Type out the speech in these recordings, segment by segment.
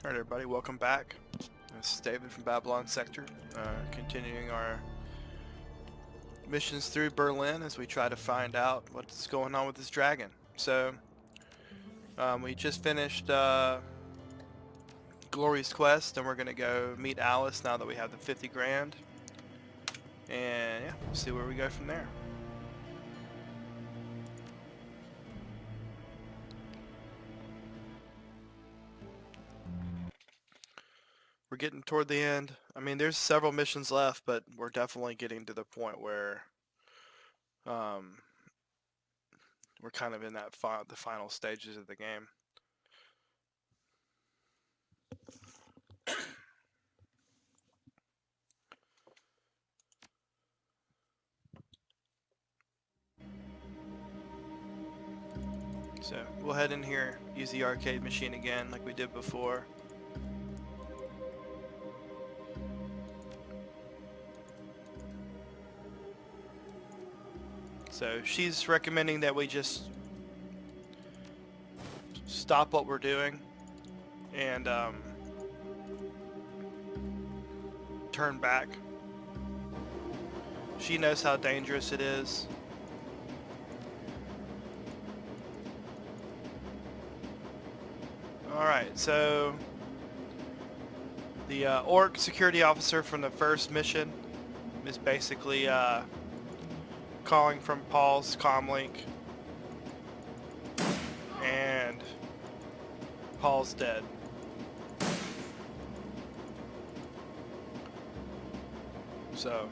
Alright everybody, welcome back. This is David from Babylon Sector, continuing our missions through Berlin as we try to find out what's going on with this dragon. So, we just finished Glory's quest, and we're going to go meet Alice now that we have the 50 grand. And yeah, we'll see where we go from there. We're getting toward the end. I mean, there's several missions left, but we're definitely getting to the point where we're kind of in that the final stages of the game. So we'll head in here, use the arcade machine again like we did before. So she's recommending that we just stop what we're doing and turn back. She knows how dangerous it is. Alright, so the orc security officer from the first mission is basically calling from Paul's comlink, and Paul's dead. So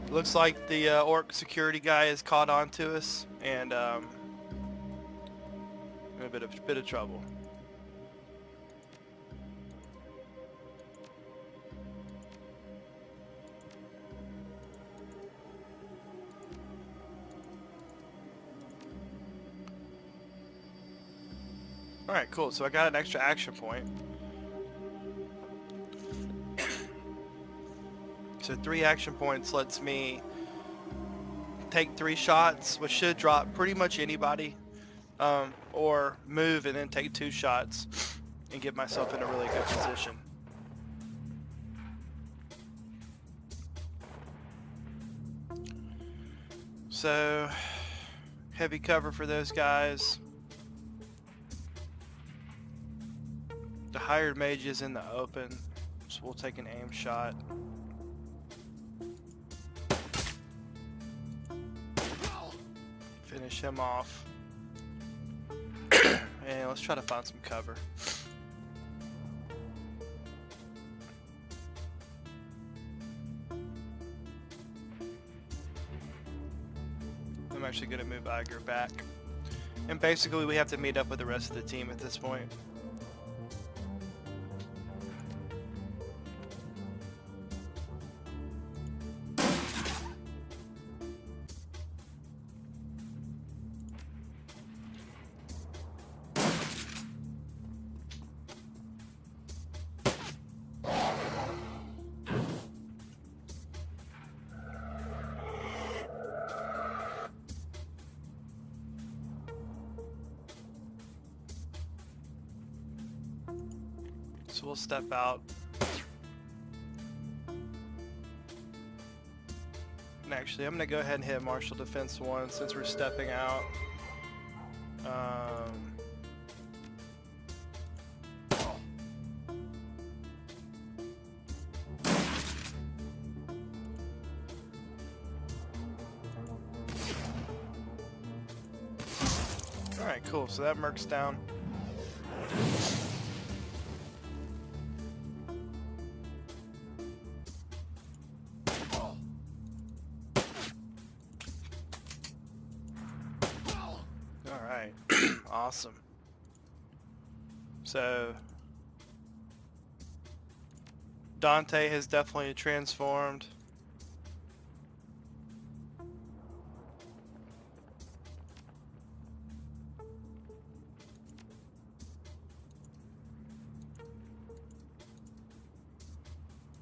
looks like the orc security guy has caught on to us, and in a bit of trouble. Alright, cool. So I got an extra action point. So 3 action points lets me take 3 shots, which should drop pretty much anybody, or move and then take 2 shots and get myself in a really good position. So heavy cover for those guys. The hired mage is in the open, so we'll take an aim shot. Finish him off. And let's try to find some cover. I'm actually going to move Iger back. And basically we have to meet up with the rest of the team at this point. So we'll step out. And actually, I'm going to go ahead and hit Martial Defense 1 since we're stepping out. Alright, cool. So that merc's down. Alright, awesome. So Dante has definitely transformed.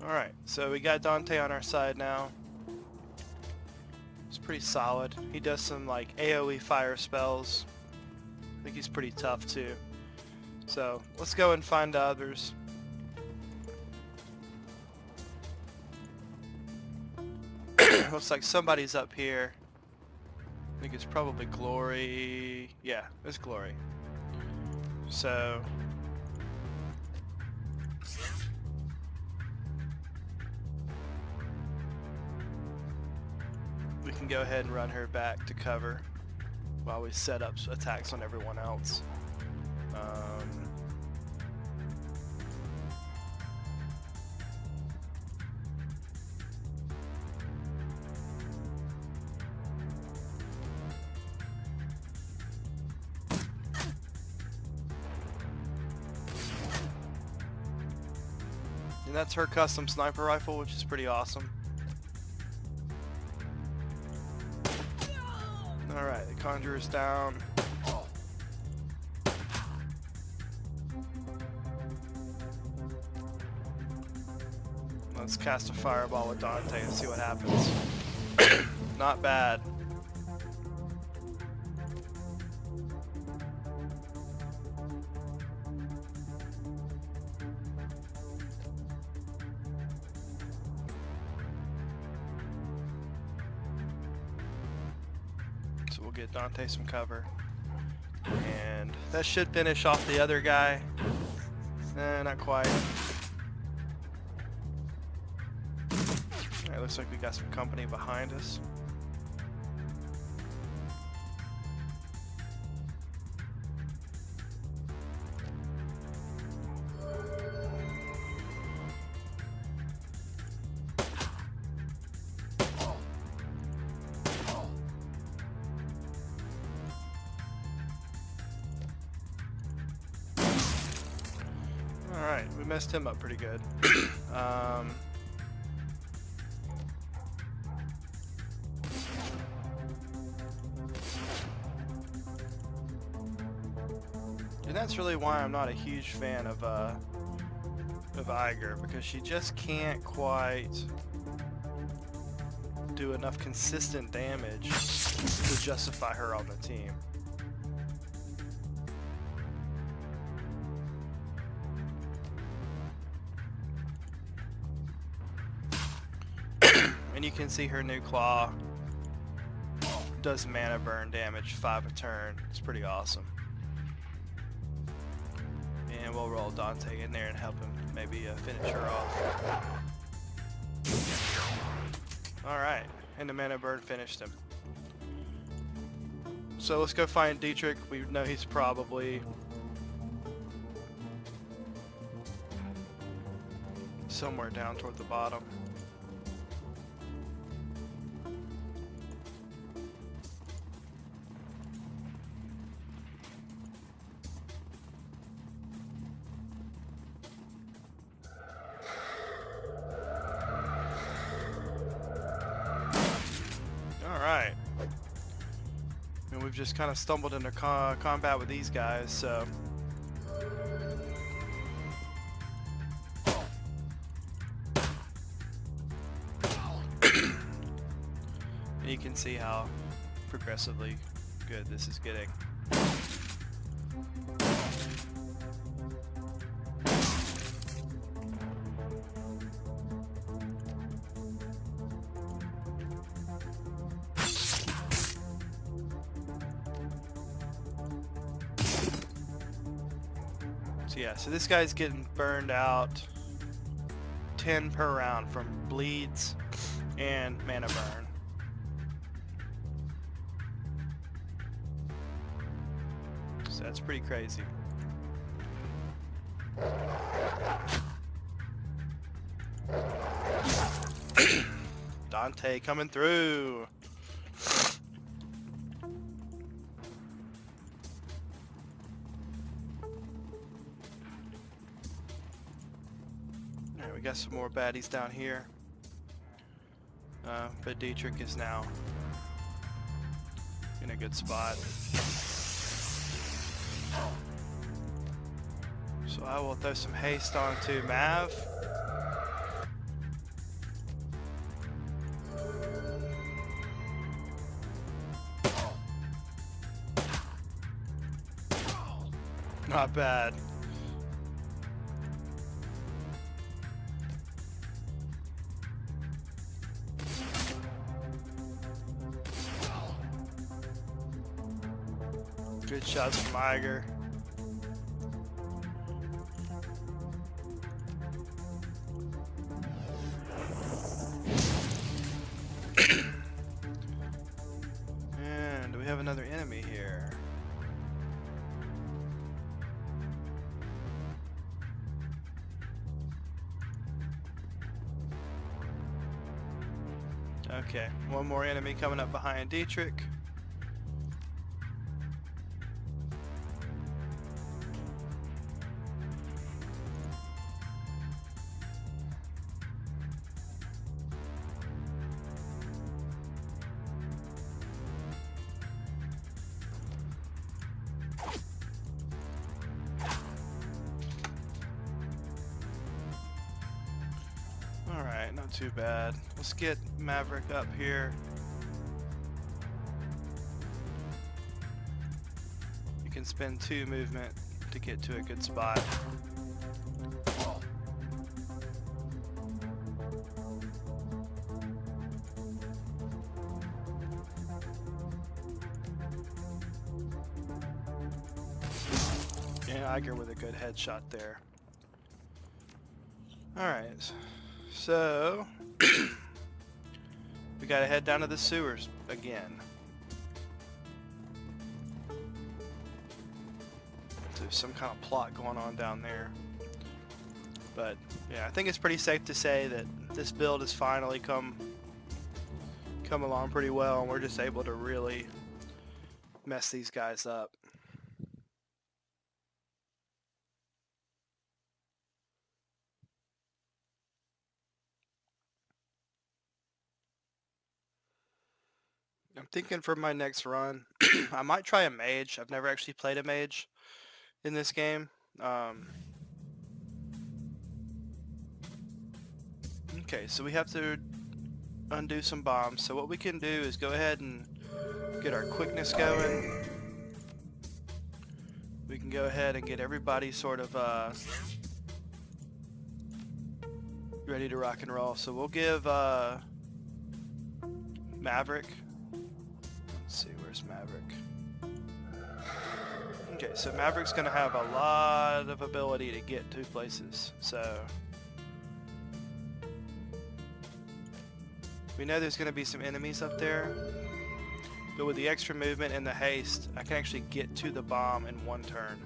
Alright, so we got Dante on our side now. It's pretty solid. He does some like AoE fire spells. I think he's pretty tough too. So let's go and find others. Looks like somebody's up here. I think it's probably Glory. Yeah, it's Glory. So we can go ahead and run her back to cover while we set up attacks on everyone else. And that's her custom sniper rifle, which is pretty awesome. Alright, the Conjurer's down. Let's cast a fireball with Dante and see what happens. Not bad. So we'll get Dante some cover. And that should finish off the other guy. Not quite. Alright, looks like we got some company behind us. Alright, we messed him up pretty good. And that's really why I'm not a huge fan of Iger, because she just can't quite do enough consistent damage to justify her on the team. And you can see her new claw does mana burn damage 5 a turn. It's pretty awesome. And we'll roll Dante in there and help him maybe finish her off. Alright, and the mana burn finished him. So let's go find Dietrich. We know he's probably somewhere down toward the bottom. Alright. And we've just kind of stumbled into combat with these guys, so. And you can see how progressively good this is getting. So yeah, so this guy's getting burned out 10 per round from bleeds and mana burn. So that's pretty crazy. Dante coming through. Alright, we got some more baddies down here. But Dietrich is now in a good spot. So I will throw some haste onto Mav. Not bad. Good shots from Iger. And do we have another enemy here? Okay, one more enemy coming up behind Dietrich. Alright, not too bad. Let's get Maverick up here. You can spend 2 movement to get to a good spot. Yeah, Iger with a good headshot there. Alright. So, we gotta head down to the sewers again. There's some kind of plot going on down there. But, yeah, I think it's pretty safe to say that this build has finally come along pretty well, and we're just able to really mess these guys up. I'm thinking for my next run, I might try a mage. I've never actually played a mage in this game. Okay, so we have to undo some bombs. So what we can do is go ahead and get our quickness going. We can go ahead and get everybody sort of ready to rock and roll. So we'll give Maverick. Let's see, where's Maverick? Okay, so Maverick's gonna have a lot of ability to get to places. So we know there's gonna be some enemies up there, but with the extra movement and the haste, I can actually get to the bomb in 1 turn.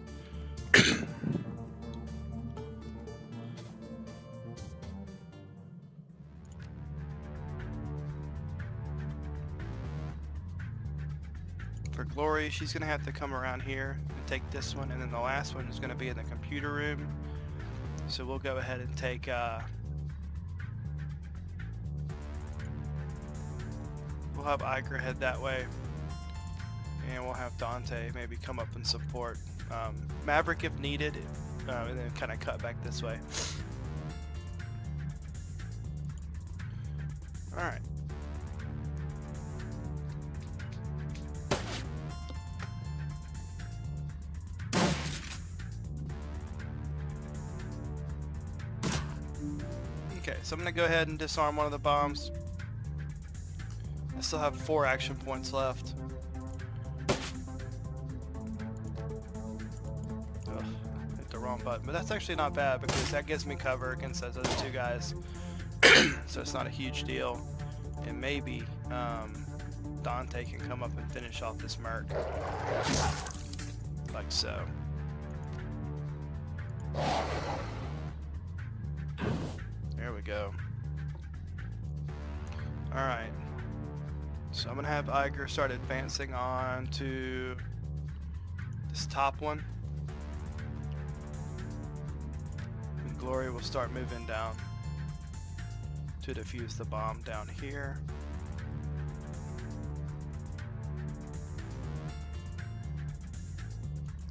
For Glory, she's gonna have to come around here and take this one, and then the last one is gonna be in the computer room. So we'll go ahead and take we'll have Iger head that way, and we'll have Dante maybe come up and support Maverick if needed, and then kind of cut back this way. Alright. Okay, so I'm going to go ahead and disarm one of the bombs. I still have 4 action points left. Ugh, hit the wrong button, but that's actually not bad because that gives me cover against those other 2 guys. So it's not a huge deal. And maybe Dante can come up and finish off this merc. Like so. There we go. Alright. So I'm going to have Iger start advancing on to this top one. And Glory will start moving down to defuse the bomb down here.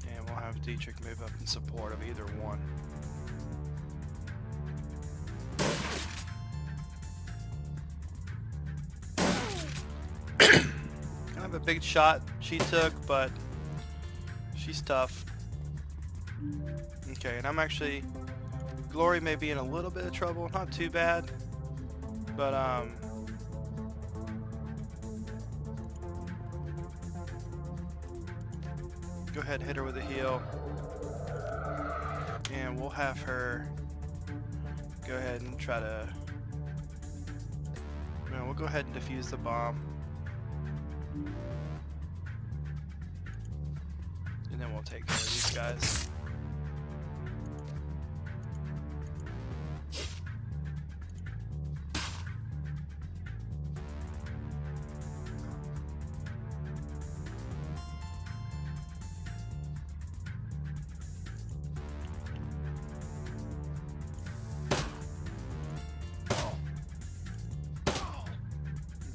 And we'll have Dietrich move up in support of either one. Kind of a big shot she took, but she's tough. Okay, and I'm actually... Glory may be in a little bit of trouble, not too bad, but go ahead and hit her with a heal. And we'll have her go ahead and try to... No, we'll go ahead and defuse the bomb. And then we'll take care of these guys.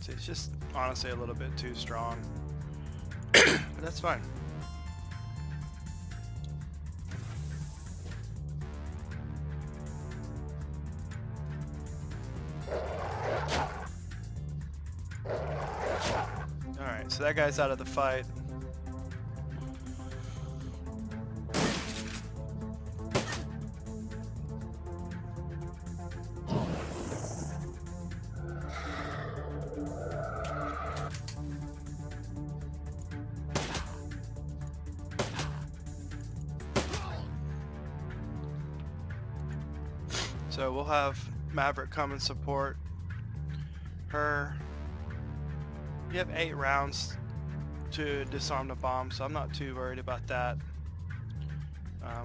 It's just honestly a little bit too strong, but that's fine. Alright, so that guy's out of the fight. So we'll have Maverick come and support her. You have 8 rounds to disarm the bomb, so I'm not too worried about that.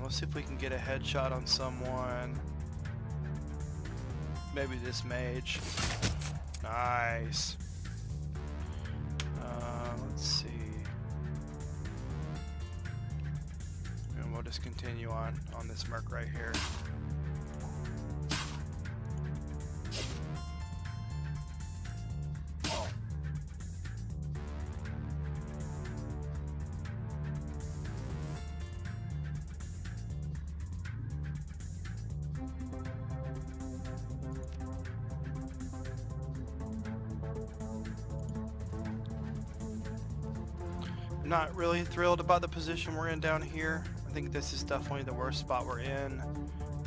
Let's see if we can get a headshot on someone. Maybe this mage. Nice. Let's see. And we'll just continue on this merc right here. Not really thrilled about the position we're in down here. I think this is definitely the worst spot we're in.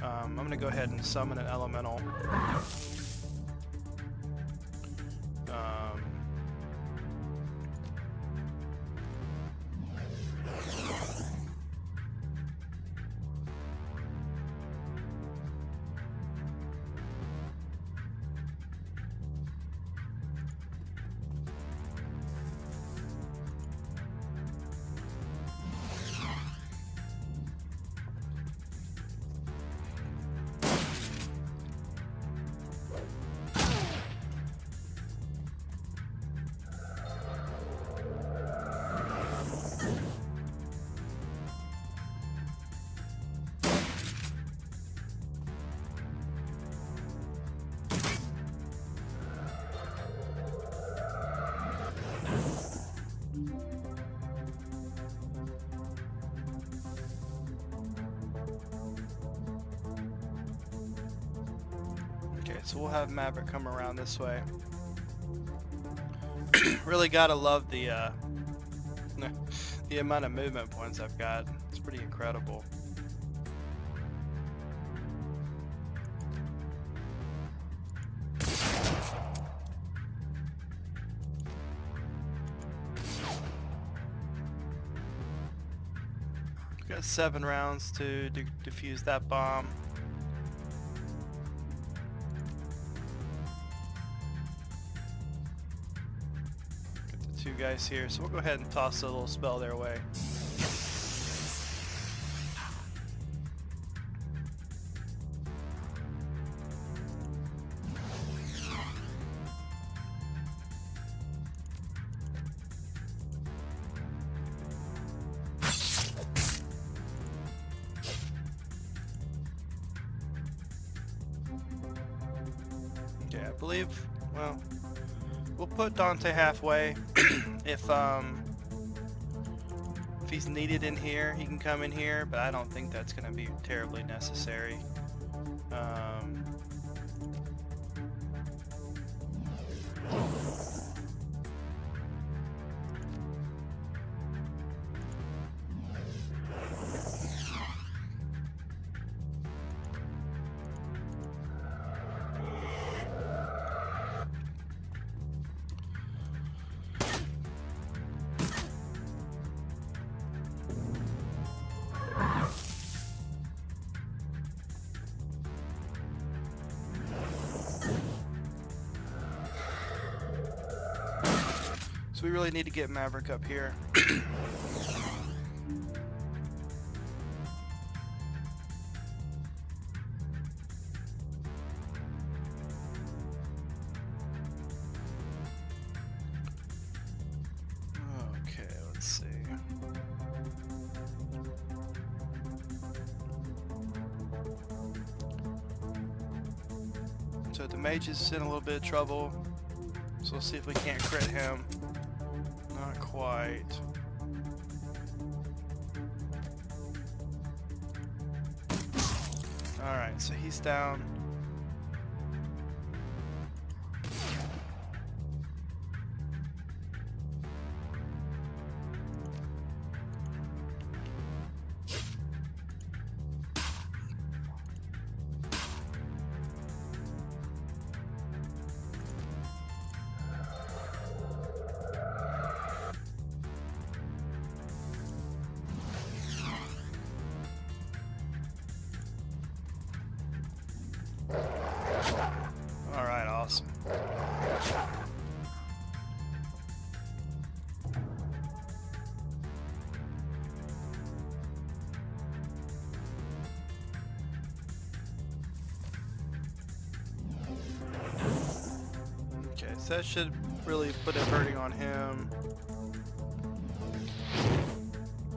I'm gonna go ahead and summon an elemental. So we'll have Maverick come around this way. Really gotta love the amount of movement points I've got. It's pretty incredible. We've got 7 rounds to defuse that bomb. Two guys here, so we'll go ahead and toss a little spell their way. Okay, I believe, well, we'll put Dante halfway. If he's needed in here, he can come in here, but I don't think that's going to be terribly necessary. So we really need to get Maverick up here. Okay, let's see. So the mage is in a little bit of trouble. So we'll see if we can't crit him. Not quite. Alright, so he's down. Alright, awesome. Okay, so that should really put a hurting on him.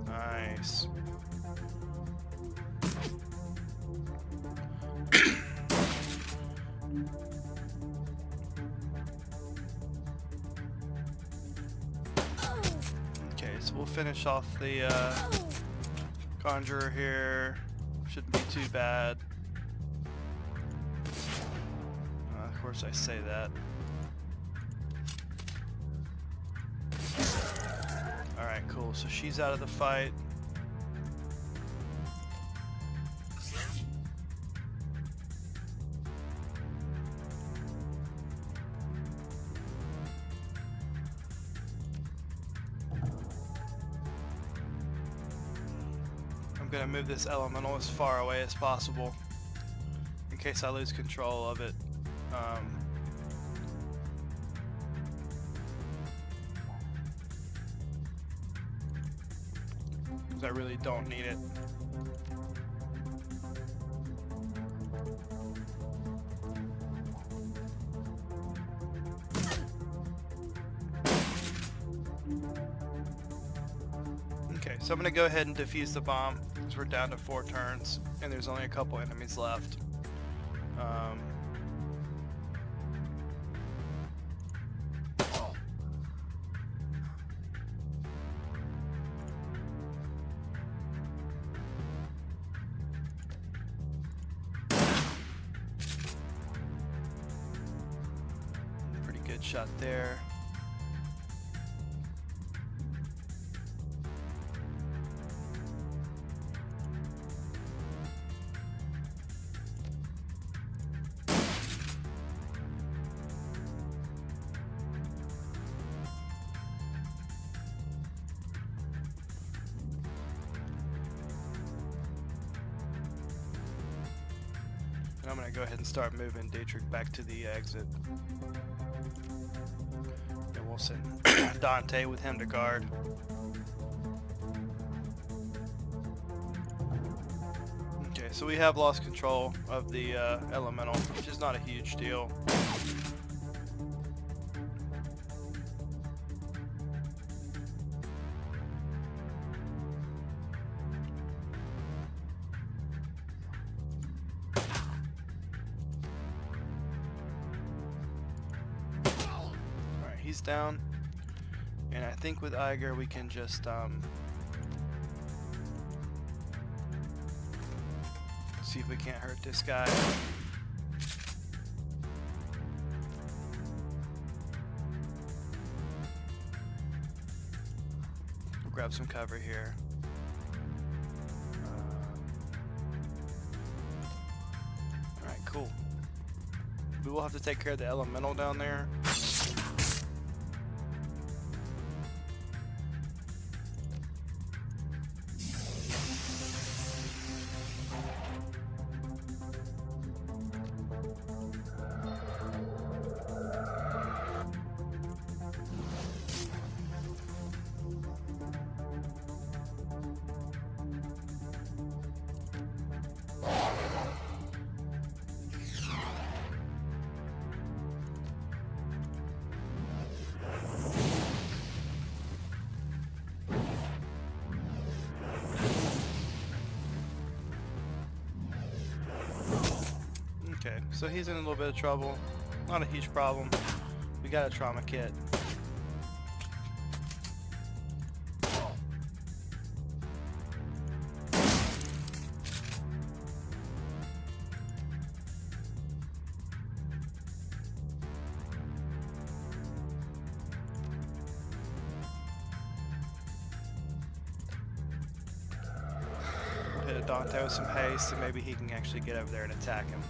Nice. So we'll finish off the Conjurer here. Shouldn't be too bad. Of course I say that. Alright, cool. So she's out of the fight. I'm gonna move this elemental as far away as possible in case I lose control of it. 'Cause I really don't need it. Okay, so I'm gonna go ahead and defuse the bomb because we're down to 4 turns and there's only a couple enemies left. Pretty good shot there. And I'm going to go ahead and start moving Dietrich back to the exit. And we'll send Dante with him to guard. Okay, so we have lost control of the elemental, which is not a huge deal. He's down, and I think with Iger we can just see if we can't hurt this guy. We'll grab some cover here. Alright, cool. We will have to take care of the elemental down there. Okay, so he's in a little bit of trouble. Not a huge problem. We got a trauma kit. Hit a Dante with some haste, and maybe he can actually get over there and attack him.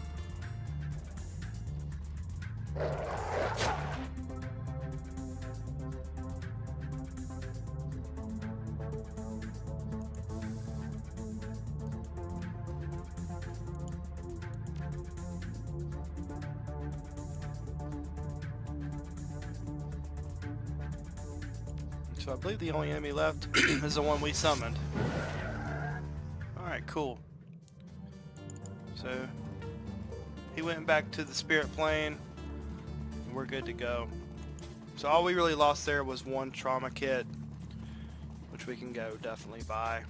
So I believe the only enemy left is the one we summoned. Alright, cool. So he went back to the spirit plane. And we're good to go. So all we really lost there was one trauma kit, which we can go definitely buy.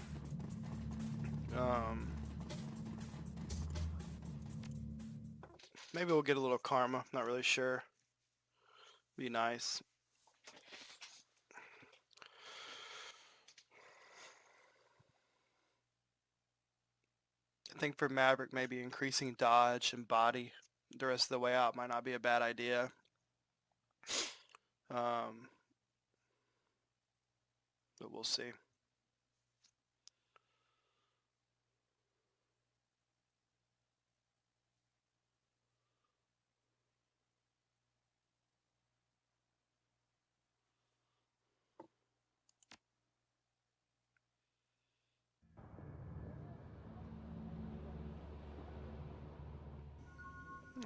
Maybe we'll get a little karma, not really sure. Be nice. I think for Maverick, maybe increasing dodge and body the rest of the way out might not be a bad idea. But we'll see.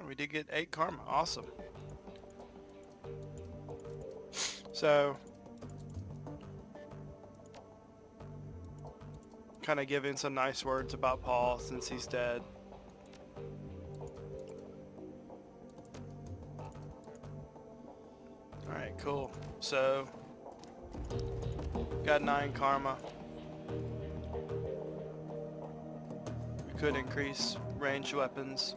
We did get 8 karma. Awesome. So, kind of giving some nice words about Paul since he's dead. Alright, cool. So, got 9 karma. We could increase ranged weapons.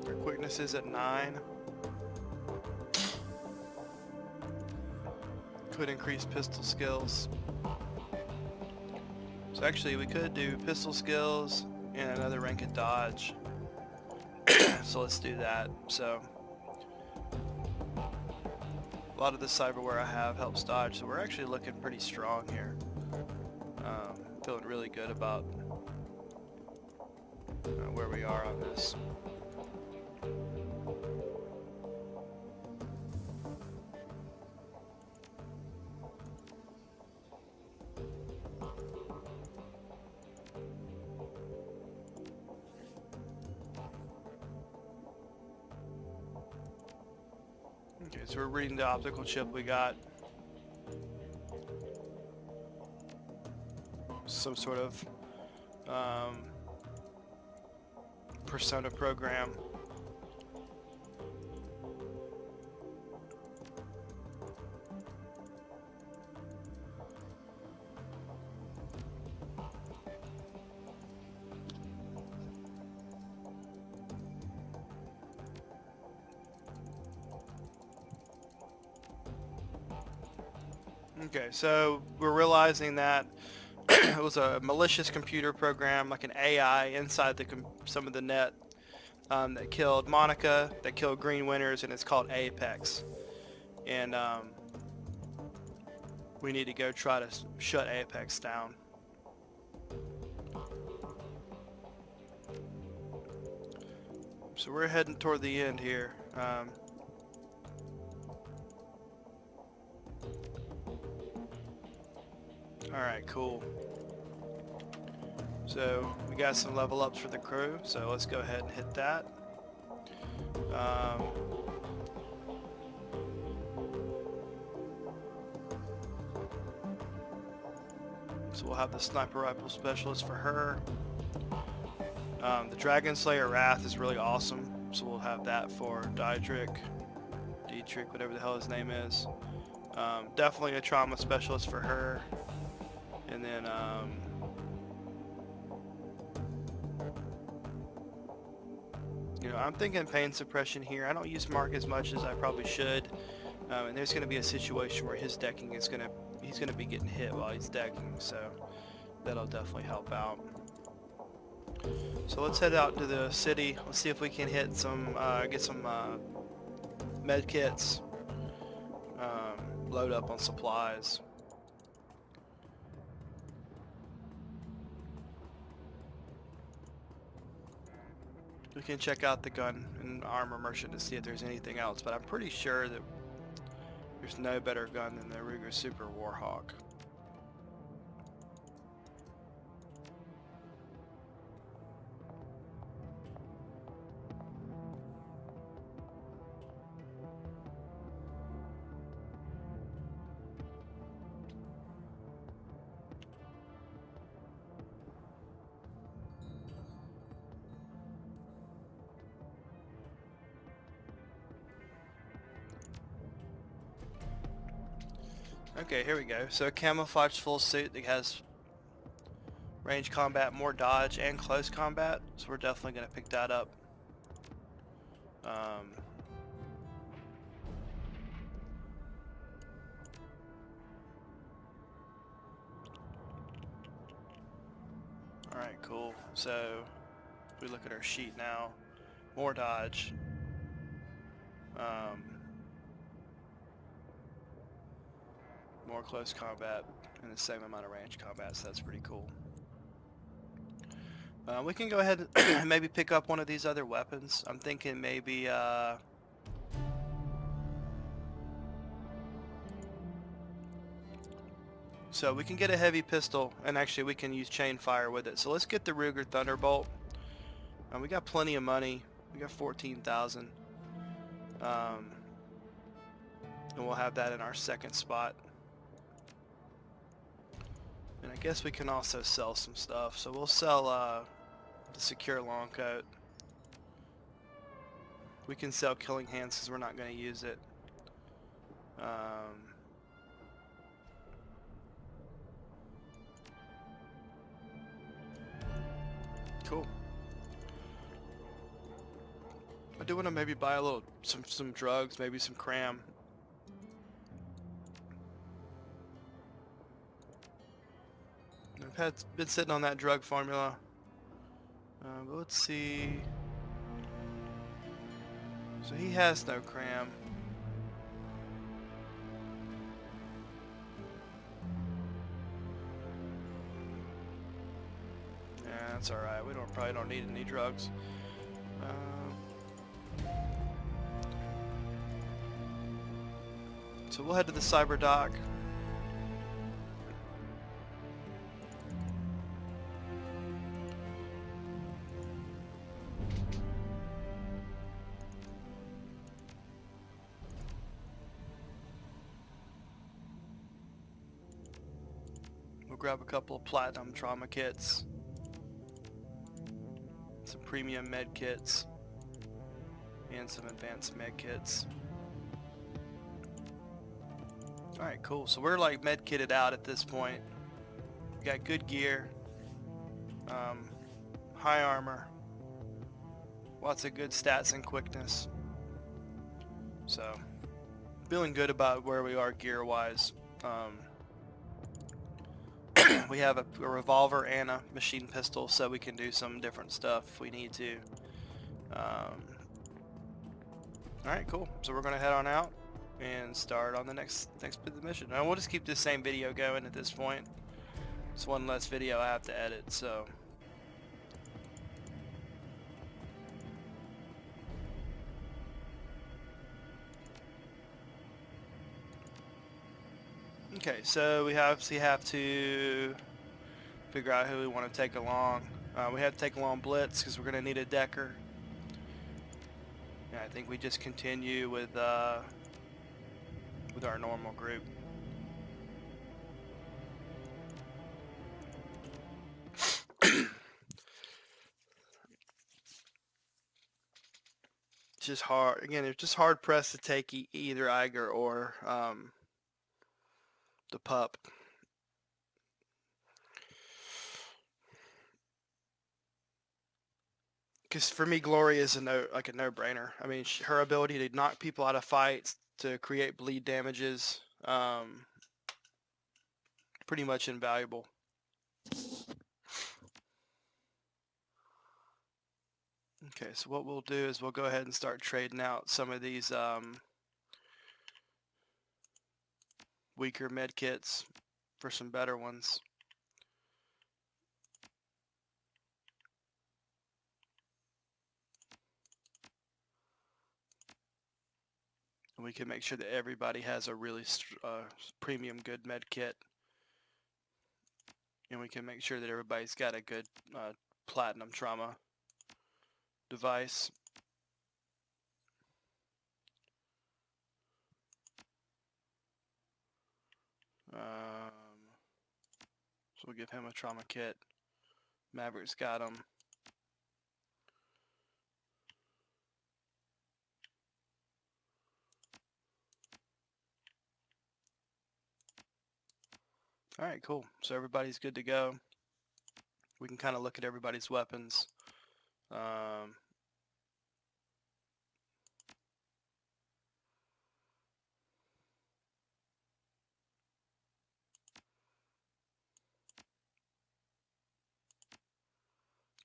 Our quickness is at 9. Could increase pistol skills. So actually we could do pistol skills and another rank of dodge. So let's do that. So a lot of the cyberware I have helps dodge, so we're actually looking pretty strong here. Feeling really good about where we are on this. Okay, so we're reading the optical chip we got. Some sort of persona program. Okay, so we're realizing that it was a malicious computer program, like an AI inside some of the net that killed Monica, that killed Green Winners, and it's called Apex. And we need to go try to shut Apex down. So we're heading toward the end here. Alright, cool. So we got some level ups for the crew, so let's go ahead and hit that. So we'll have the sniper rifle specialist for her. The Dragon Slayer Wrath is really awesome, so we'll have that for Dietrich, whatever the hell his name is. Definitely a trauma specialist for her. And then You know, I'm thinking pain suppression here. I don't use Mark as much as I probably should. And there's going to be a situation where his decking is he's going to be getting hit while he's decking, so that'll definitely help out. So let's head out to the city. Let's see if we can hit some, get some med kits, load up on supplies. We can check out the gun and armor merchant to see if there's anything else, but I'm pretty sure that there's no better gun than the Ruger Super Warhawk. Okay, here we go. So a camouflage full suit that has range combat, more dodge, and close combat. So we're definitely going to pick that up. Alright, cool. So if we look at our sheet now, more dodge. More close combat and the same amount of range combat, so that's pretty cool. We can go ahead and maybe pick up one of these other weapons. I'm thinking maybe so we can get a heavy pistol, and actually we can use chain fire with it. So let's get the Ruger Thunderbolt. We got plenty of money. We got 14,000. And we'll have that in our second spot. And I guess we can also sell some stuff. So we'll sell the secure long coat. We can sell killing hands because we're not going to use it. Cool. I do want to maybe buy a little some drugs, maybe some cram. I've been sitting on that drug formula. But let's see. So he has no cram. Yeah, that's all right. We probably don't need any drugs. So we'll head to the cyber dock. We'll grab a couple of platinum trauma kits, some premium med kits, and some advanced med kits. Alright, cool. So we're like med kitted out at this point. We got good gear, high armor, lots of good stats and quickness. So feeling good about where we are gear wise. We have a revolver and a machine pistol, so we can do some different stuff if we need to. Alright, cool. So we're going to head on out and start on the next bit of the mission. And we'll just keep this same video going at this point. It's one less video I have to edit, so. Okay, so we obviously have to figure out who we want to take along. We have to take along Blitz because we're going to need a decker. Yeah, I think we just continue with our normal group. It's just hard. Again, it's just hard pressed to take either Iger or the pup. Because for me, Glory is a no-brainer. I mean, her ability to knock people out of fights, to create bleed damages, pretty much invaluable. Okay, so what we'll do is we'll go ahead and start trading out some of these weaker med kits for some better ones. And we can make sure that everybody has a really premium good med kit. And we can make sure that everybody's got a good platinum trauma device. So we'll give him a trauma kit. Maverick's got him. Alright, cool. So everybody's good to go. We can kind of look at everybody's weapons.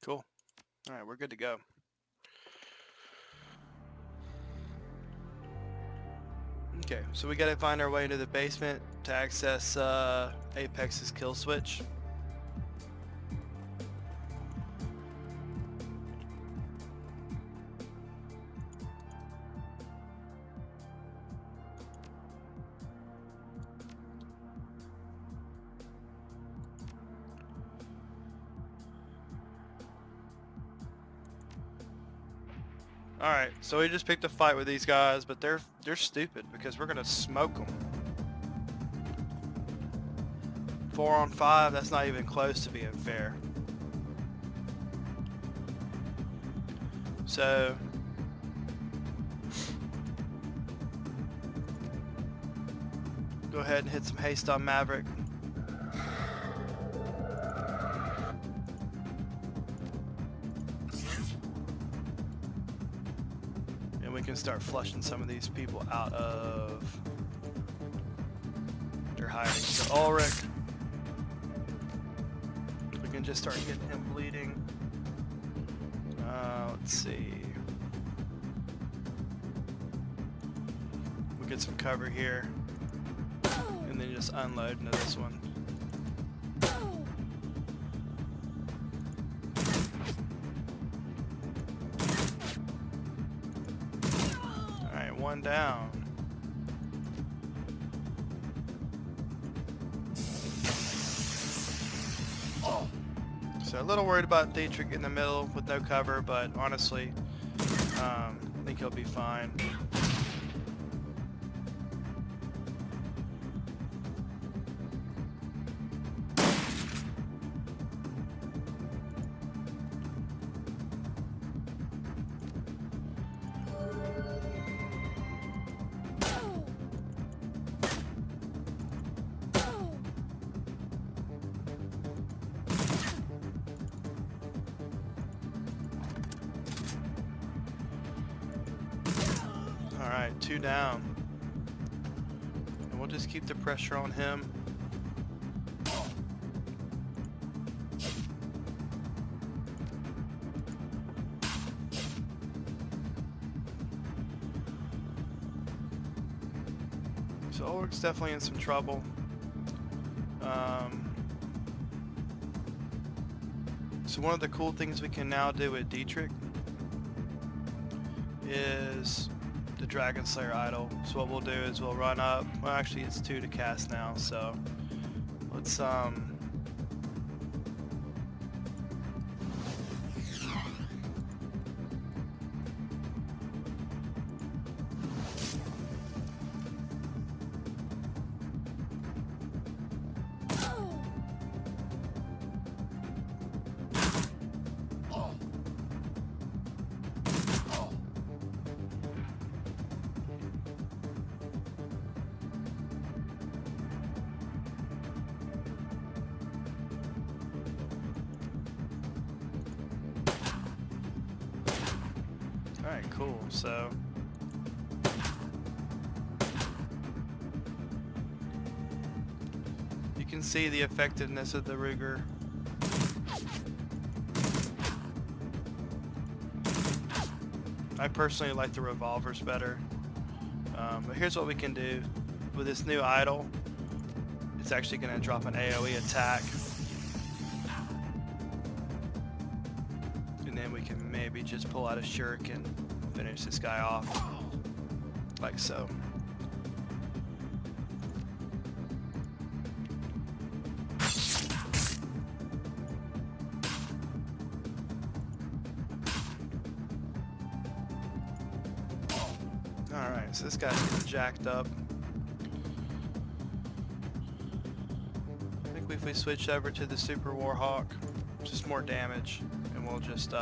Cool. Alright, we're good to go. Okay, so we gotta find our way into the basement to access Apex's kill switch. Alright, so we just picked a fight with these guys, but they're stupid because we're gonna smoke them. 4 on 5, that's not even close to being fair. So go ahead and hit some haste on Maverick. We can start flushing some of these people out of their hiding. So Ulrich, we can just start getting him bleeding. Let's see. We'll get some cover here, and then just unload into this one. One down. So a little worried about Dietrich in the middle with no cover, but honestly, I think he'll be fine. Alright, 2 down. And we'll just keep the pressure on him. So Ulrich's definitely in some trouble. So one of the cool things we can now do with Dietrich is the Dragon Slayer idol. So what we'll do is we'll run up. Well, actually it's 2 to cast now, so let's Alright, cool. So you can see the effectiveness of the Ruger. I personally like the revolvers better. But here's what we can do with this new idol. It's actually going to drop an AoE attack. And then we can maybe just pull out a shuriken and finish this guy off. Like so. Alright, so this guy's getting jacked up. I think if we switch over to the Super Warhawk, just more damage, and we'll just,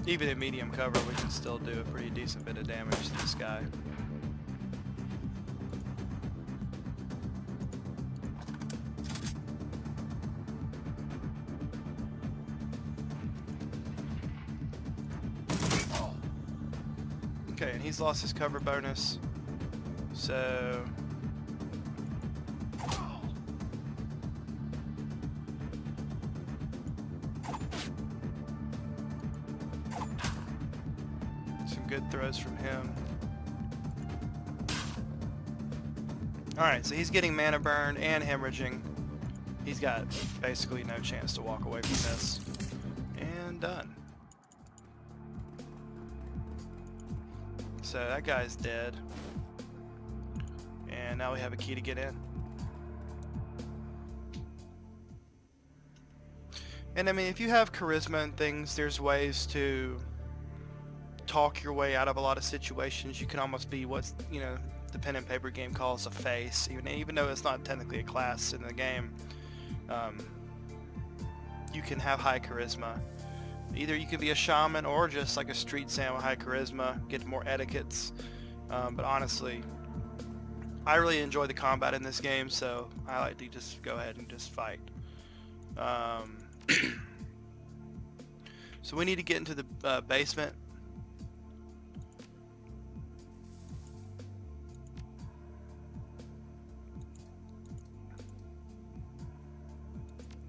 even in medium cover, we can still do a pretty decent bit of damage to this guy. Okay, and he's lost his cover bonus, so some good throws from him. Alright, so he's getting mana burn and hemorrhaging. He's got basically no chance to walk away from this. And done. So that guy's dead. And now we have a key to get in. And I mean, if you have charisma and things, there's ways to talk your way out of a lot of situations. You can almost be what's, you know, the pen and paper game calls a face, even though it's not technically a class in the game. You can have high charisma. Either you can be a shaman or just like a street Sam with high charisma, get more etiquettes. But honestly, I really enjoy the combat in this game, so I like to just go ahead and just fight. So we need to get into the basement.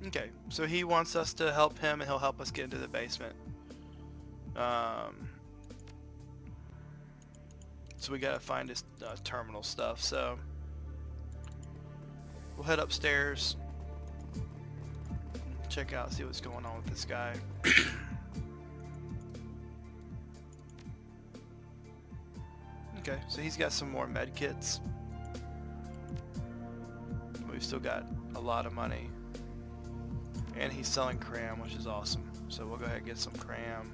Okay, so he wants us to help him, and he'll help us get into the basement. So we gotta find his terminal stuff, so we'll head upstairs, check out, see what's going on with this guy. Okay, so he's got some more med kits. We've still got a lot of money. And he's selling cram, which is awesome. So we'll go ahead and get some cram.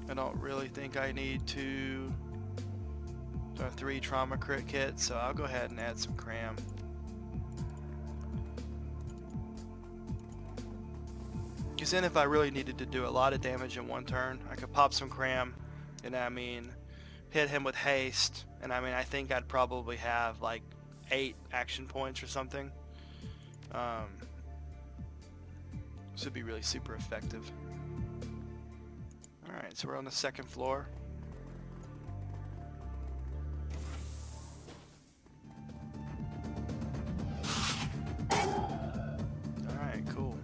I don't really think I need to 3 trauma crit kits, so I'll go ahead and add some cram. Because then if I really needed to do a lot of damage in one turn, I could pop some cram, and I mean, hit him with haste, and I mean, I think I'd probably have like 8 action points or something. So it'd be really super effective. Alright, so we're on the 2nd floor. Alright, cool.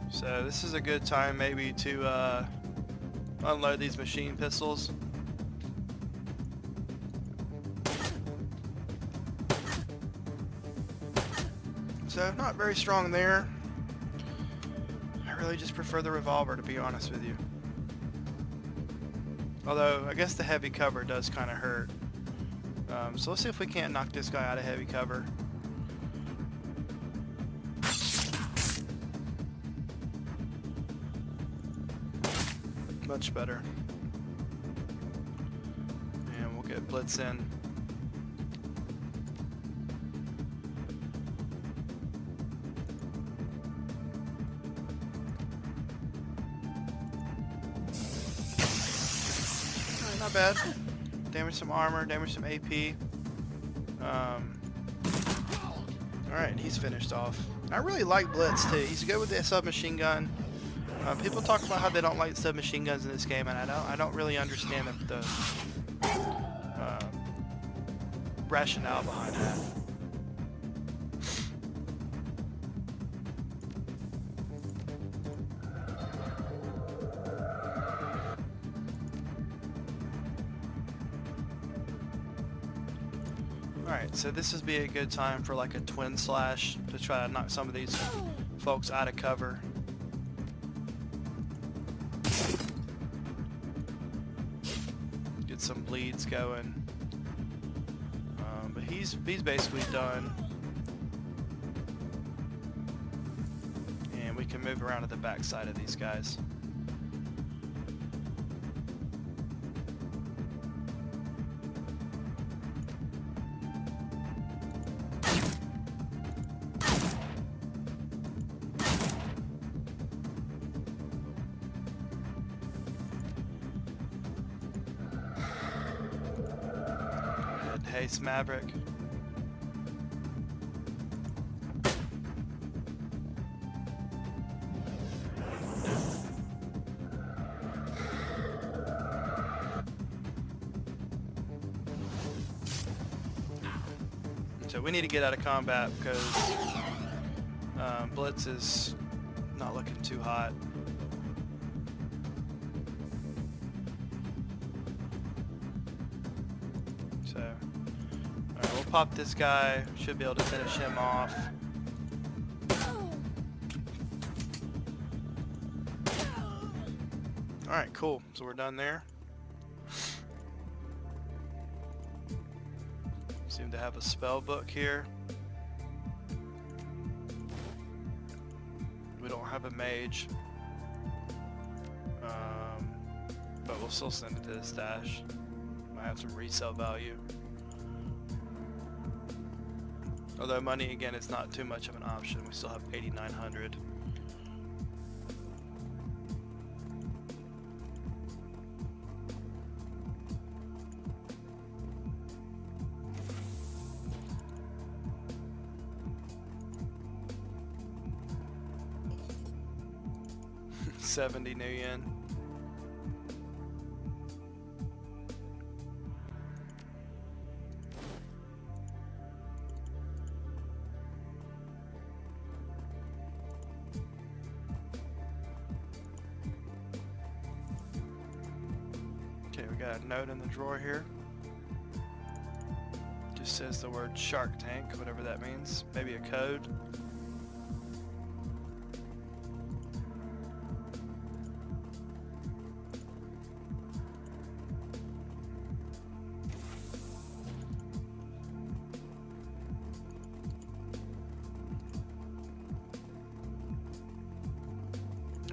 So this is a good time maybe to unload these machine pistols. So not very strong there. I really just prefer the revolver, to be honest with you. Although I guess the heavy cover does kind of hurt. So let's see if we can't knock this guy out of heavy cover. Much better. And we'll get Blitz in. bad. Damage some armor, damage some AP. Alright, he's finished off. I really like Blitz too. He's good with the submachine gun. People talk about how they don't like submachine guns in this game, and I don't really understand the rationale behind that. Alright, so this would be a good time for like a twin slash to try to knock some of these folks out of cover. Get some bleeds going. But he's basically done. And we can move around to the back side of these guys. Haste Maverick. So we need to get out of combat because Blitz is not looking too hot. So alright, we'll pop this guy. Should be able to finish him off. Alright, cool. So we're done there. Seem to have a spell book here. We don't have a mage. But we'll still send it to the stash. Might have some resale value. Although money, again, is not too much of an option. We still have 8,900. $70 new yen. Okay, we got a note in the drawer here. Just says the word Shark Tank, whatever that means. Maybe a code.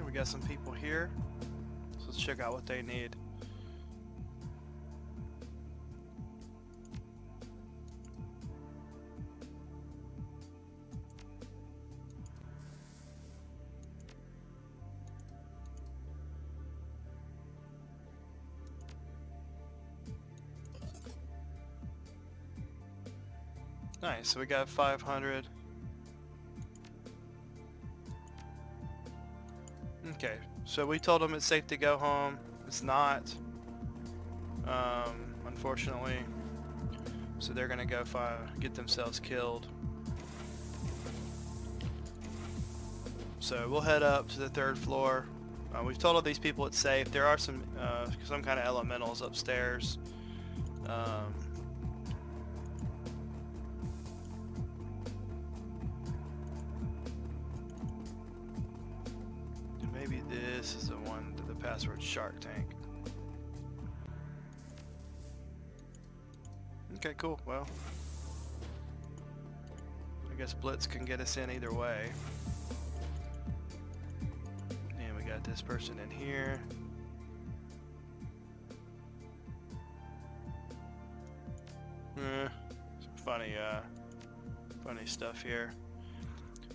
We got some people here, so let's check out what they need. Nice, so we got 500. Okay, so we told them it's safe to go home. It's not, unfortunately. So they're gonna go get themselves killed. So we'll head up to the 3rd floor. We've told all these people it's safe. There are some kind of elementals upstairs. Maybe this is the one to the password Shark Tank. Okay, cool. Well, I guess Blitz can get us in either way. And we got this person in here. Some funny stuff here.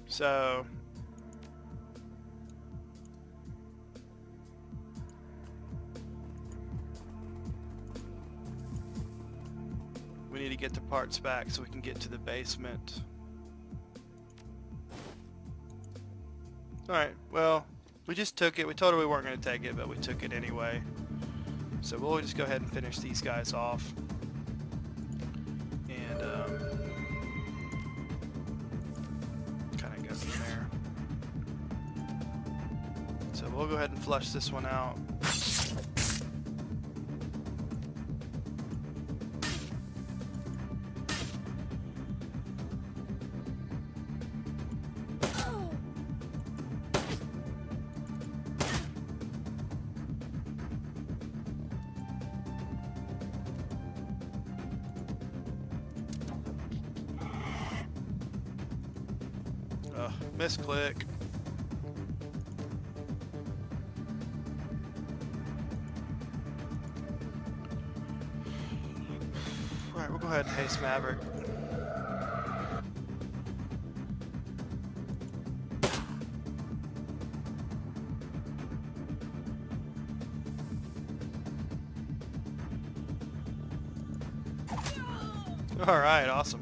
So to get the parts back so we can get to the basement. Alright, well, we just took it. We told her we weren't going to take it, but we took it anyway. So we'll just go ahead and finish these guys off. And kind of go from there. So we'll go ahead and flush this one out. Misclick. Alright, we'll go ahead and haste Maverick. Alright, awesome.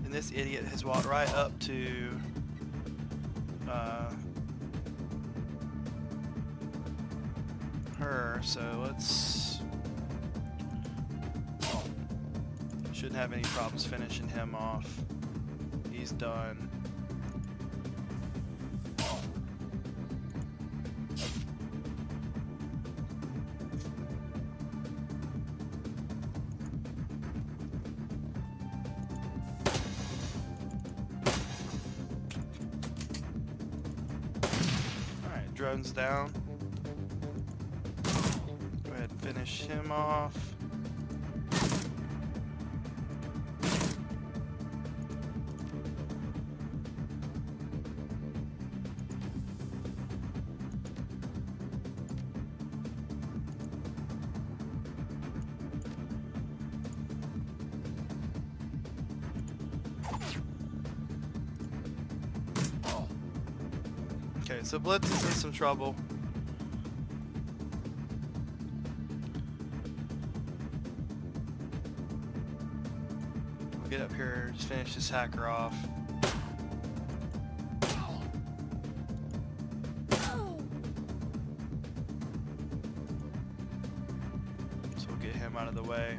And this idiot has walked right up to her, so let's... Shouldn't have any problems finishing him off. He's done. Drone's down. Go ahead and finish him off. Okay, so Blitz is in some trouble. We'll get up here, just finish this hacker off. So we'll get him out of the way.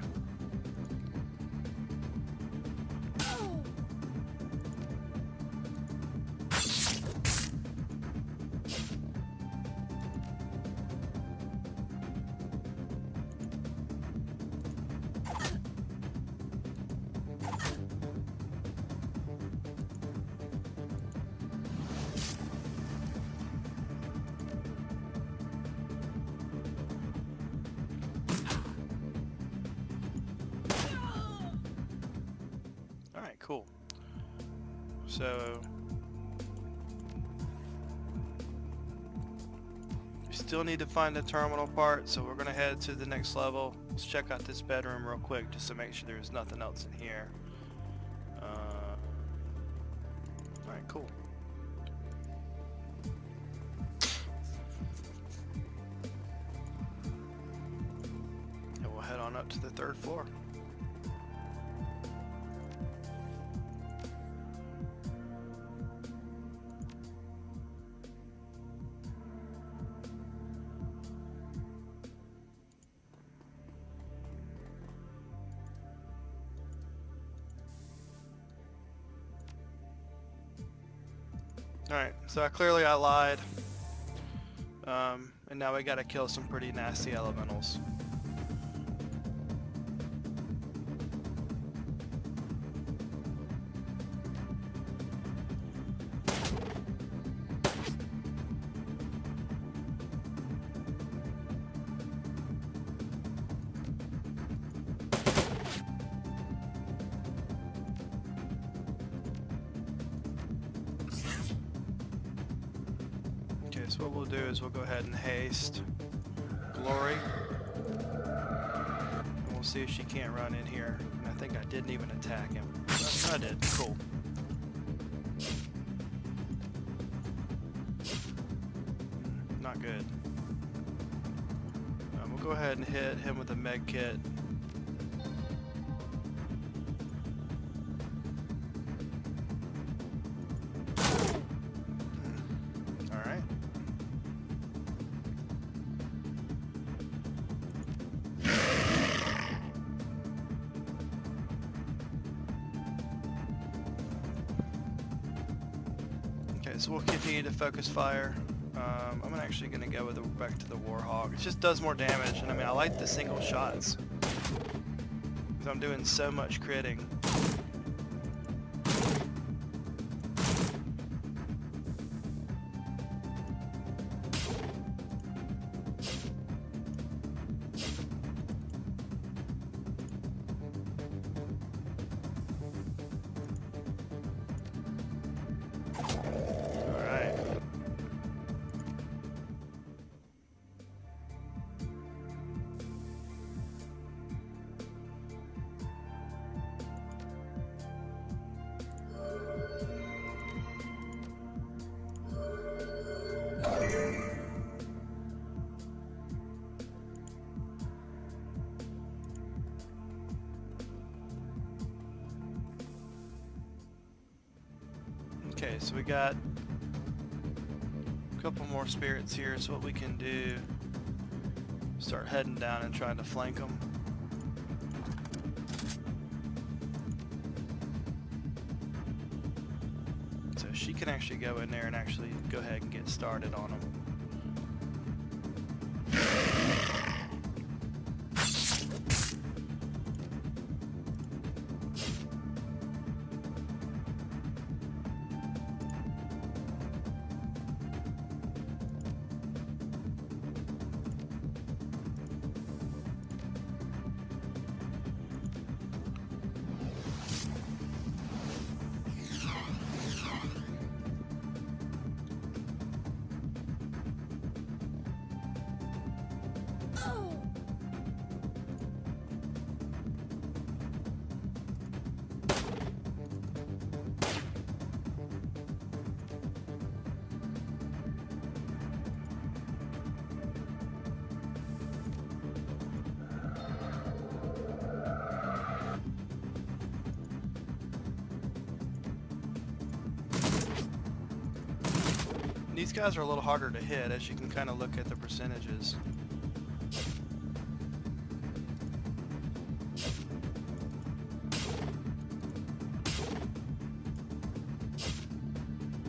Cool. So we still need to find the terminal part, so we're gonna head to the next level. Let's check out this bedroom real quick just to make sure there's nothing else in here. Alright, cool. And we'll head on up to the 3rd floor. Alright, so clearly I lied. And now we gotta kill some pretty nasty elementals. So what we'll do is we'll go ahead and haste Glory. And we'll see if she can't run in here. And I think I didn't even attack him. I did. Cool. Not good. We'll go ahead and hit him with a med kit. Alright. Okay, so we'll continue to focus fire. I'm actually going to go with back to the Warhawk. It just does more damage, and I mean, I like the single shots because I'm doing so much critting. Okay, so we got a couple more spirits here, so what we can do, start heading down and trying to flank them. So she can actually go in there and actually go ahead and get started on them. These guys are a little harder to hit, as you can kind of look at the percentages.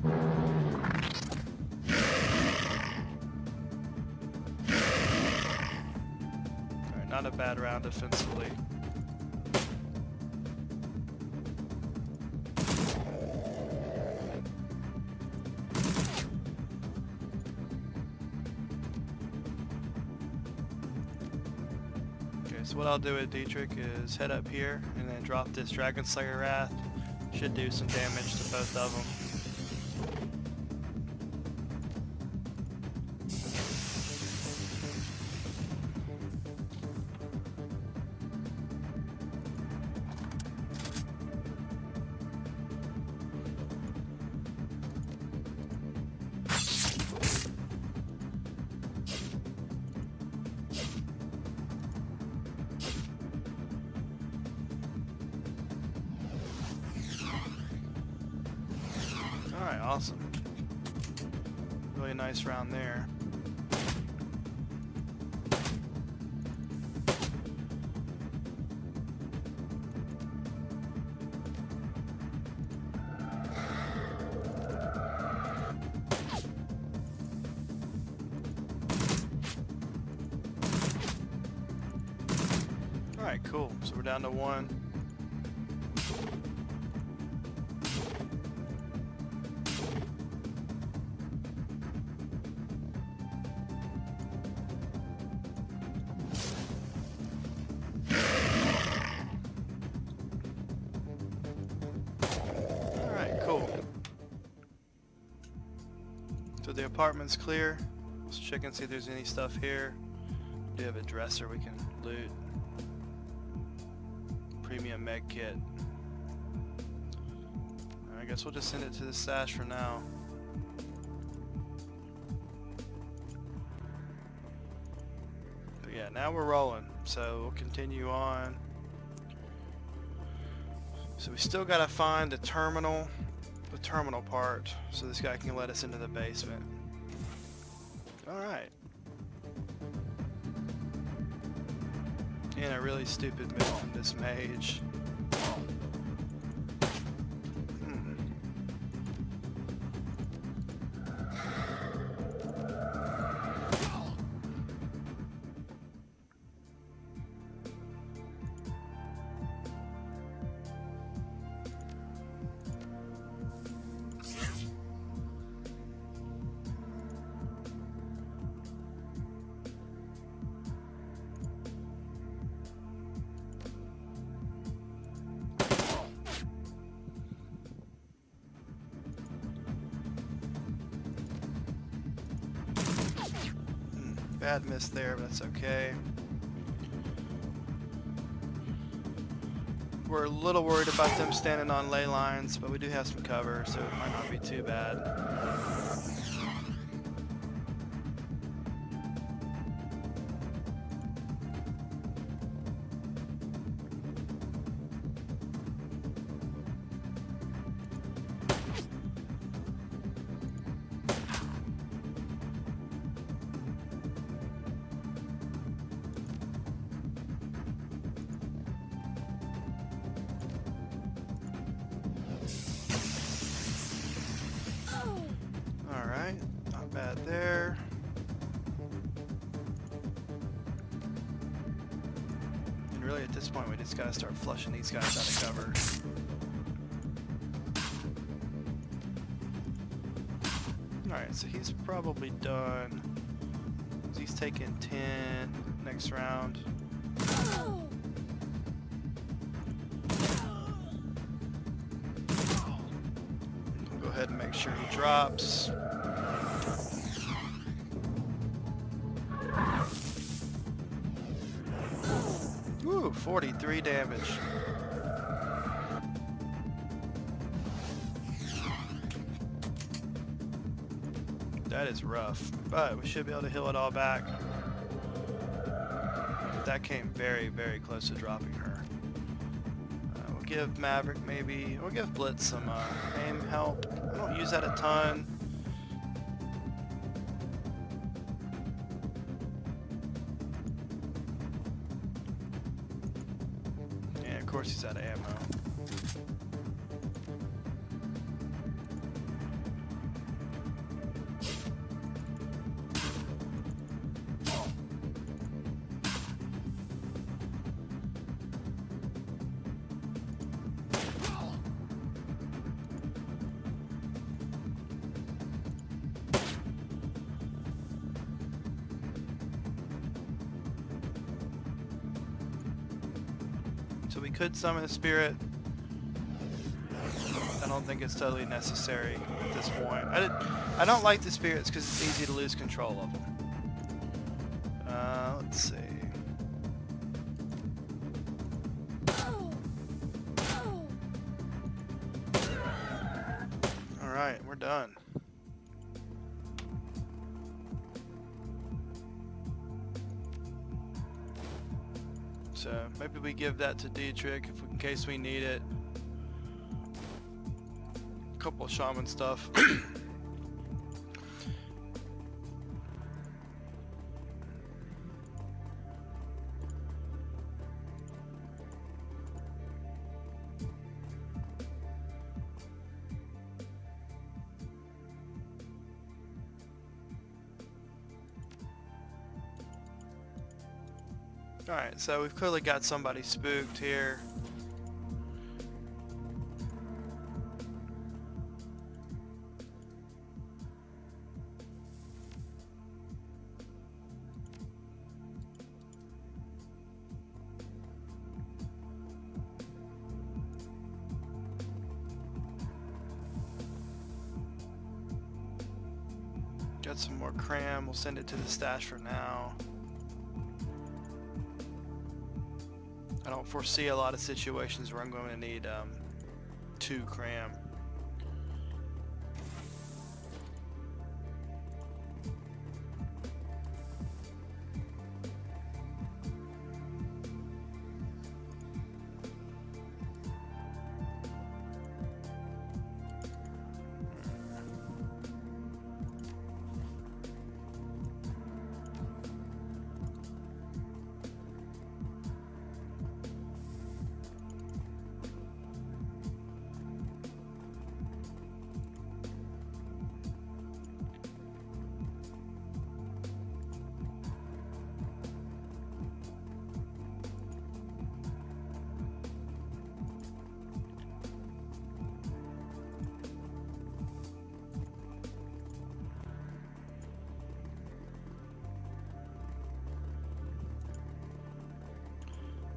Alright, not a bad round defensively. So what I'll do with Dietrich is head up here and then drop this Dragon Slayer Wrath. Should do some damage to both of them. Alright, awesome. Really nice round there. Alright, cool. So we're down to one. So the apartment's clear. Let's check and see if there's any stuff here. We do have a dresser we can loot. Premium med kit. I guess we'll just send it to the stash for now. yeah, now we're rolling. So we'll continue on. So we still gotta find the terminal part, so this guy can let us into the basement. Alright. And a really stupid move from this mage. Bad miss there, but that's okay. We're a little worried about them standing on ley lines, but we do have some cover, so it might not be too bad. Alright, not bad there. And really at this point we just gotta start flushing these guys out of cover. Alright, so he's probably done. He's taking 10 next round. We'll go ahead and make sure he drops. Woo, 43 damage. That is rough, but we should be able to heal it all back. That came very, very close to dropping her. We'll give Maverick we'll give Blitz some aim help. I don't use that a ton. And of course he's out of ammo. So we could summon a spirit. I don't think it's totally necessary at this point. I don't like the spirits because it's easy to lose control of them. Let's see. Alright, we're done. So maybe we give that to Dietrich in case we need it. A couple of shaman stuff. Alright, so we've clearly got somebody spooked here. Got some more cram, we'll send it to the stash for now. I don't foresee a lot of situations where I'm going to need 2 cram.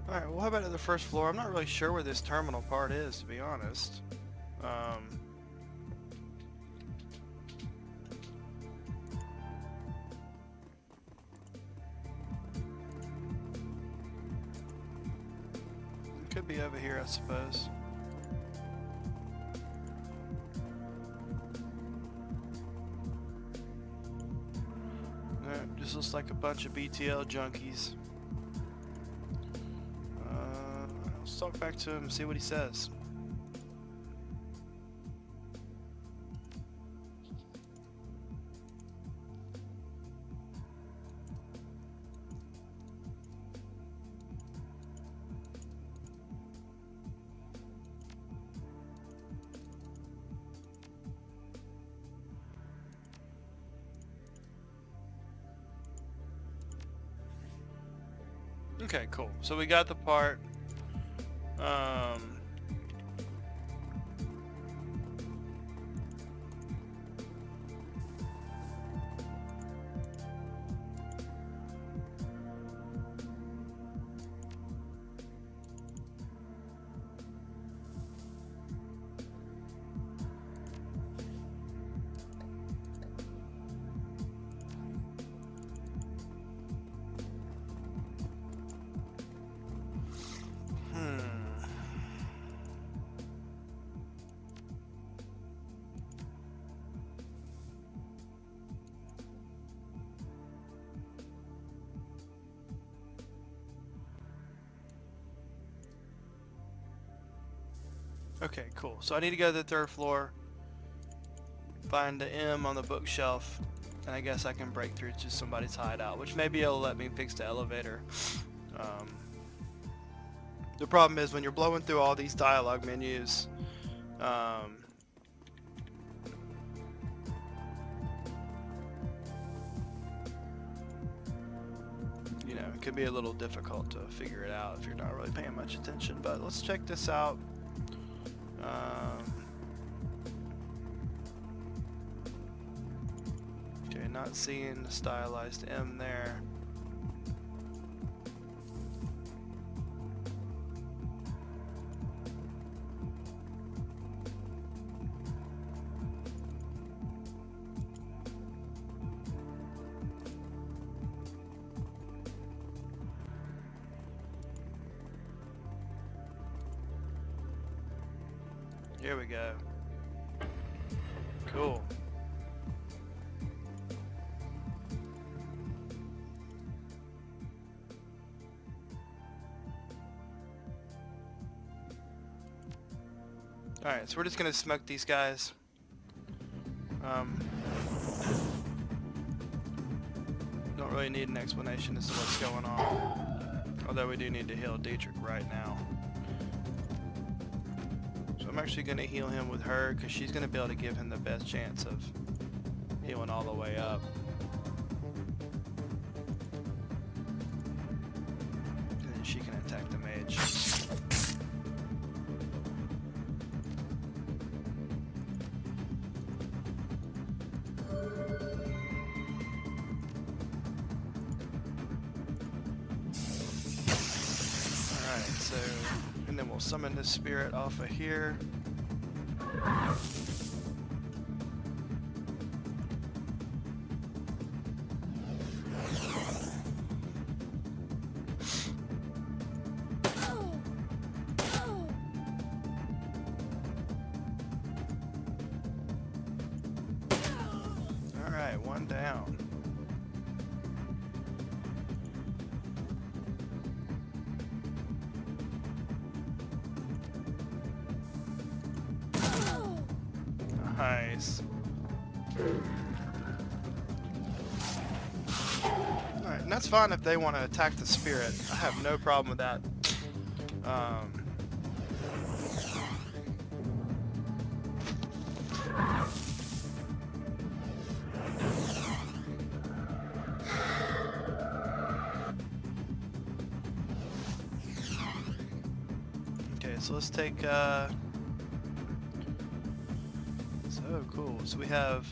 Alright, well how about at the first floor? I'm not really sure where this terminal part is, to be honest. It could be over here, I suppose. Just looks like a bunch of BTL junkies. Let's talk back to him and see what he says. Okay, cool. So we got the part. Okay, cool. So I need to go to the third floor, find the M on the bookshelf, and I guess I can break through to somebody's hideout, which may be able to let me fix the elevator. The problem is when you're blowing through all these dialogue menus, you know, it could be a little difficult to figure it out if you're not really paying much attention. But let's check this out. Okay, not seeing the stylized M there. Here we go. Cool. Alright, so we're just gonna smoke these guys. Don't really need an explanation as to what's going on. Although we do need to heal Dietrich right now. I'm actually going to heal him with her because she's going to be able to give him the best chance of healing all the way up. And then she can attack the mage. Alright, so, and then we'll summon this spirit off of here. Alright, one down. Nice. Alright, and that's fine if they want to attack the spirit. I have no problem with that. Okay, so let's take so cool. So we have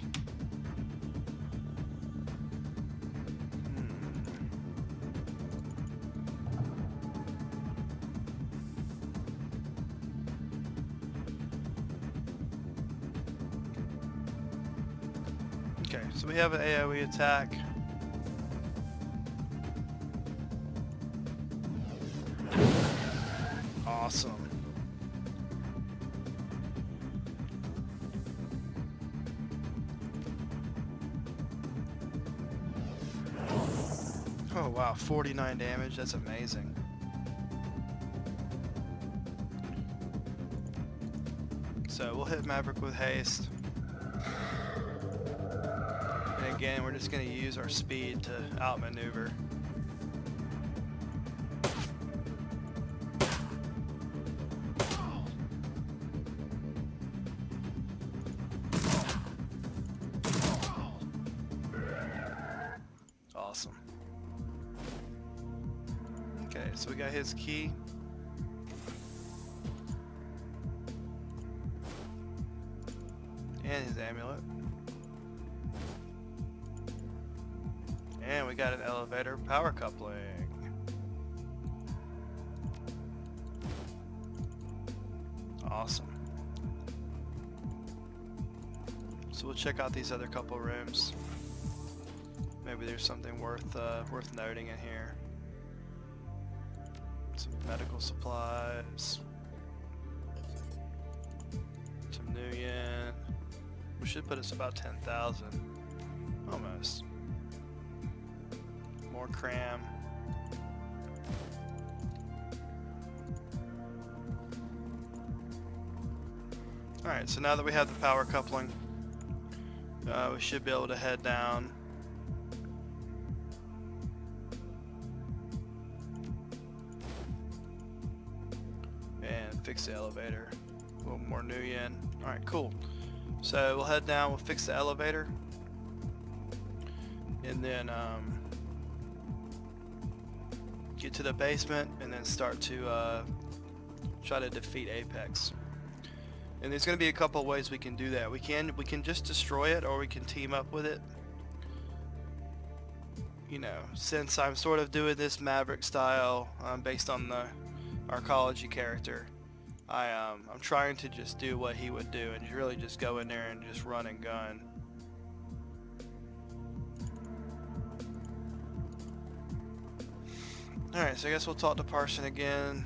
Okay, so we have an AoE attack. Awesome. Oh wow, 49 damage, that's amazing. So we'll hit Maverick with haste. And again, we're just going to use our speed to outmaneuver. Awesome. Okay, so we got his key. And his amulet. And we got an elevator power coupling. Awesome. So we'll check out these other couple rooms. Maybe there's something worth noting in here. Some medical supplies. Some new yen. We should put us about 10,000. Almost. More cram. Alright, so now that we have the power coupling, we should be able to head down. And fix the elevator. A little more new yen. Alright, cool. So we'll head down, we'll fix the elevator. And then get to the basement and then start to try to defeat Apex. And there's going to be a couple of ways we can do that. We can just destroy it, or we can team up with it. You know, since I'm sort of doing this Maverick style based on the arcology character, I'm trying to just do what he would do and really just go in there and just run and gun. Alright, so I guess we'll talk to Parson again.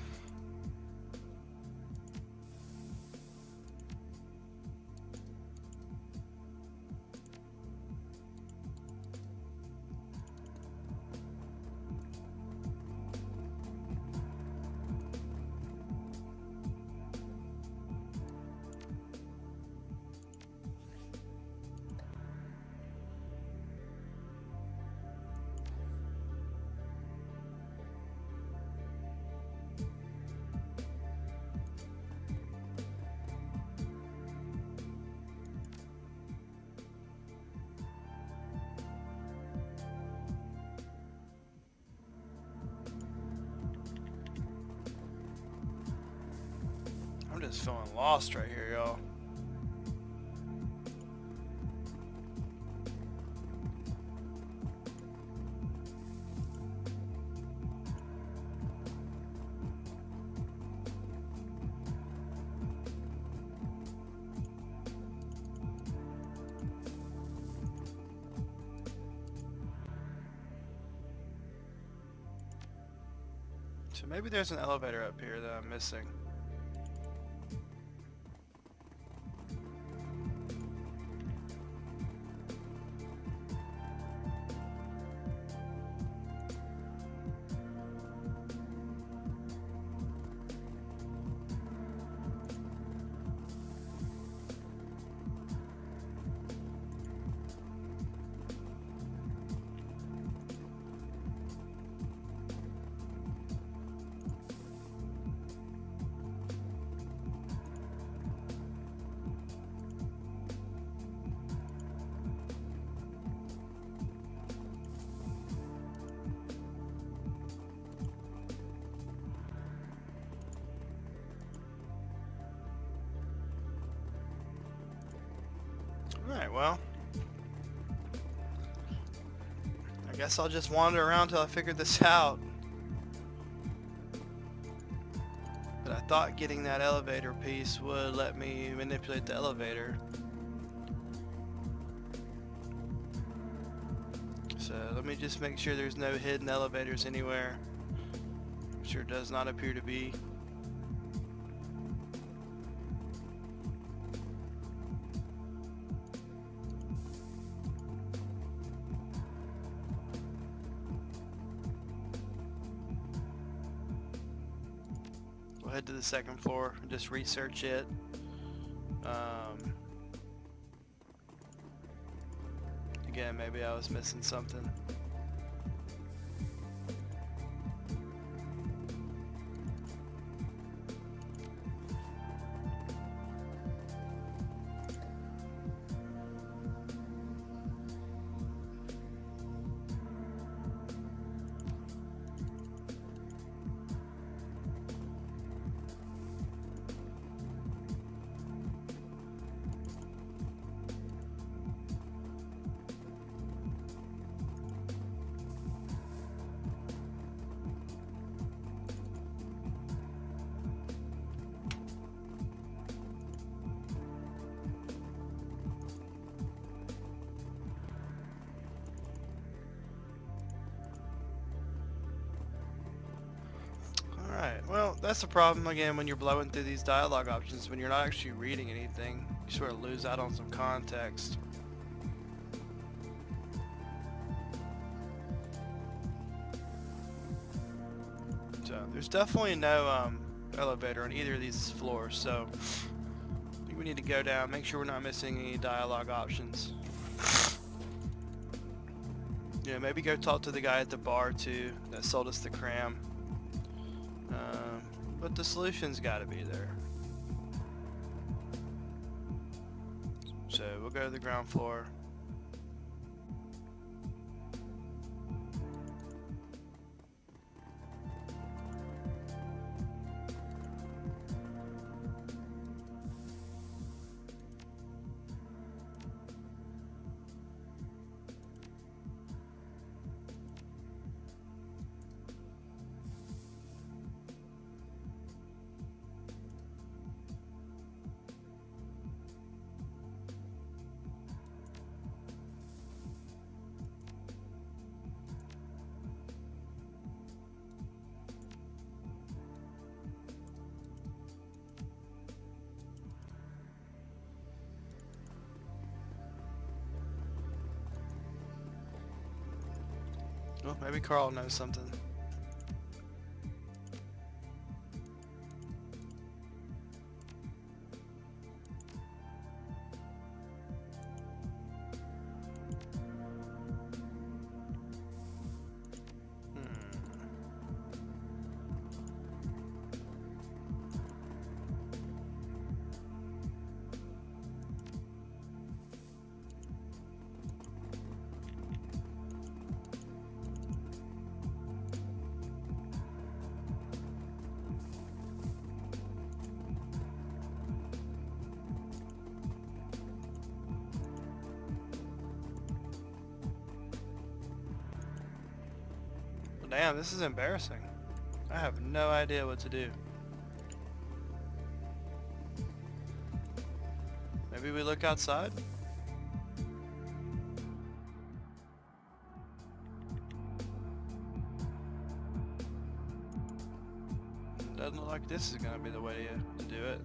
I'm just feeling lost right here, y'all. So maybe there's an elevator up here that I'm missing. Alright, well, I guess I'll just wander around till I figure this out. But I thought getting that elevator piece would let me manipulate the elevator. So let me just make sure there's no hidden elevators anywhere. Sure does not appear to be. We'll head to the second floor and just research it. Again, maybe I was missing something. Alright, well, that's the problem again when you're blowing through these dialogue options. When you're not actually reading anything, you sort of lose out on some context. So, there's definitely no elevator on either of these floors, so I think we need to go down, make sure we're not missing any dialogue options. Yeah, maybe go talk to the guy at the bar too that sold us the cram. But the solution's got to be there. So we'll go to the ground floor. Well, maybe Carl knows something. Damn, this is embarrassing. I have no idea what to do. Maybe we look outside? Doesn't look like this is gonna be the way to do it.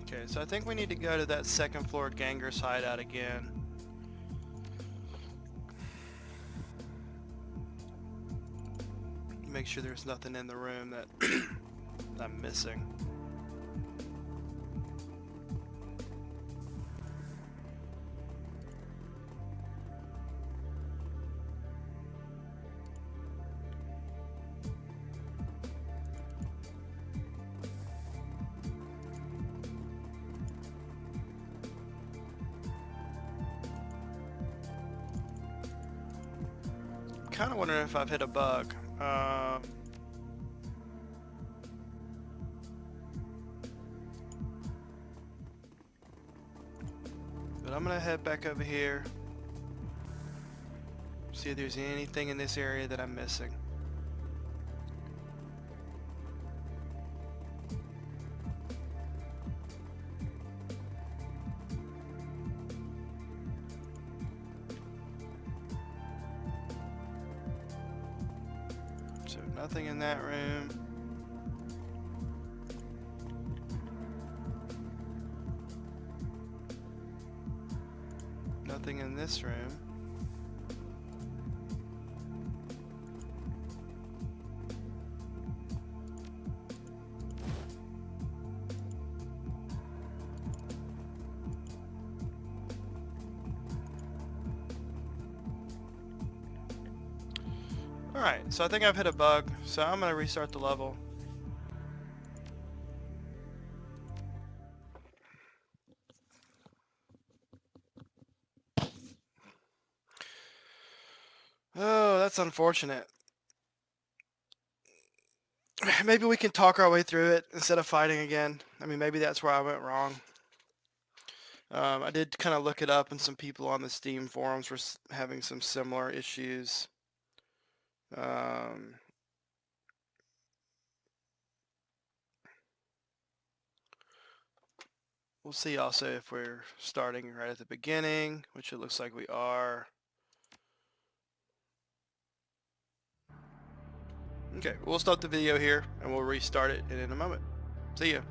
Okay, so I think we need to go to that second floor ganger's hideout again. Make sure there's nothing in the room that I'm missing. Kind of wondering if I've hit a bug. But I'm gonna head back over here. See if there's anything in this area that I'm missing. So nothing in that room. Nothing in this room. Alright, so I think I've hit a bug, so I'm going to restart the level. Oh, that's unfortunate. Maybe we can talk our way through it instead of fighting again. I mean, maybe that's where I went wrong. I did kind of look it up, and some people on the Steam forums were having some similar issues. We'll see also if we're starting right at the beginning, which it looks like we are. Okay, we'll stop the video here and we'll restart it in a moment. See ya.